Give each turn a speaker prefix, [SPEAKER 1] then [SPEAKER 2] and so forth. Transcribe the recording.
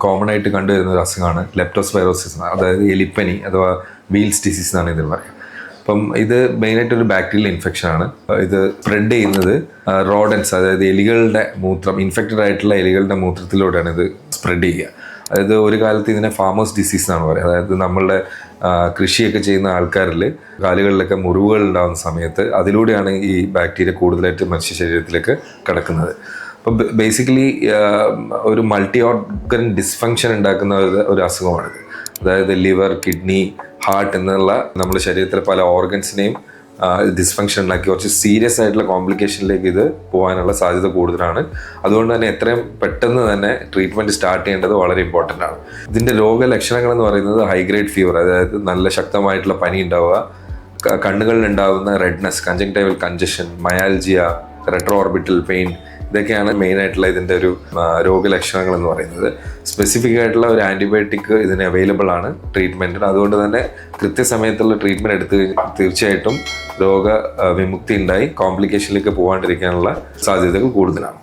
[SPEAKER 1] Common ആയിട്ട് കണ്ടുവരുന്ന ഒരു അസുഖമാണ് ലെപ്റ്റോസ്പൈറോസിസ്, അതായത് എലിപ്പനി അഥവാ വീൽസ് ഡിസീസ് എന്നാണ് ഇതിൽ പറയുക. അപ്പം ഇത് മെയിനായിട്ട് ഒരു ബാക്ടീരിയൽ ഇൻഫെക്ഷൻ ആണ്. ഇത് സ്പ്രെഡ് ചെയ്യുന്നത് റോഡൻസ്, അതായത് എലികളുടെ മൂത്രം, ഇൻഫെക്റ്റഡ് ആയിട്ടുള്ള എലികളുടെ മൂത്രത്തിലൂടെയാണ് ഇത് സ്പ്രെഡ് ചെയ്യുക. അതായത് ഒരു കാലത്ത് ഇതിനെ ഫാമേഴ്സ് ഡിസീസ് എന്നാണ് പറയുക. അതായത് നമ്മളുടെ കൃഷിയൊക്കെ ചെയ്യുന്ന ആൾക്കാരിൽ കാലുകളിലൊക്കെ മുറിവുകൾ ഉണ്ടാകുന്ന സമയത്ത് അതിലൂടെയാണ് ഈ ബാക്ടീരിയ കൂടുതലായിട്ട് മനുഷ്യ ശരീരത്തിലേക്ക് കടക്കുന്നത്. അപ്പം ബേസിക്കലി ഒരു മൾട്ടി ഓർഗൻ ഡിസ്ഫങ്ഷൻ ഉണ്ടാക്കുന്ന ഒരു അസുഖമാണിത്. അതായത് ലിവർ, കിഡ്നി, ഹാർട്ട് എന്നുള്ള നമ്മുടെ ശരീരത്തിലെ പല ഓർഗൻസിനെയും ഡിസ്ഫങ്ഷൻ ഉണ്ടാക്കി കുറച്ച് സീരിയസ് ആയിട്ടുള്ള കോംപ്ലിക്കേഷനിലേക്ക് ഇത് പോകാനുള്ള സാധ്യത കൂടുതലാണ്. അതുകൊണ്ട് തന്നെ എത്രയും പെട്ടെന്ന് തന്നെ ട്രീറ്റ്മെൻറ്റ് സ്റ്റാർട്ട് ചെയ്യേണ്ടത് വളരെ ഇമ്പോർട്ടൻ്റ് ആണ്. ഇതിൻ്റെ രോഗലക്ഷണങ്ങൾ എന്ന് പറയുന്നത് ഹൈ ഗ്രേഡ് ഫീവർ, അതായത് നല്ല ശക്തമായിട്ടുള്ള പനി ഉണ്ടാവുക, കണ്ണുകളിൽ ഉണ്ടാകുന്ന redness, conjunctival congestion, myalgia, retro orbital pain, ഇതൊക്കെയാണ് മെയിനായിട്ടുള്ള ഇതിൻ്റെ ഒരു രോഗലക്ഷണങ്ങൾ എന്ന് പറയുന്നത്. സ്പെസിഫിക് ആയിട്ടുള്ള ഒരു ആൻറ്റിബയോട്ടിക് ഇതിന് അവൈലബിൾ ആണ് ട്രീറ്റ്മെൻറ്റിന്. അതുകൊണ്ട് തന്നെ കൃത്യസമയത്തുള്ള ട്രീറ്റ്മെൻറ്റ് എടുത്ത് തീർച്ചയായിട്ടും രോഗ വിമുക്തി ഉണ്ടായി കോംപ്ലിക്കേഷനിലേക്ക് പോകാണ്ടിരിക്കാനുള്ള സാധ്യതകൾ കൂടുതലാണ്.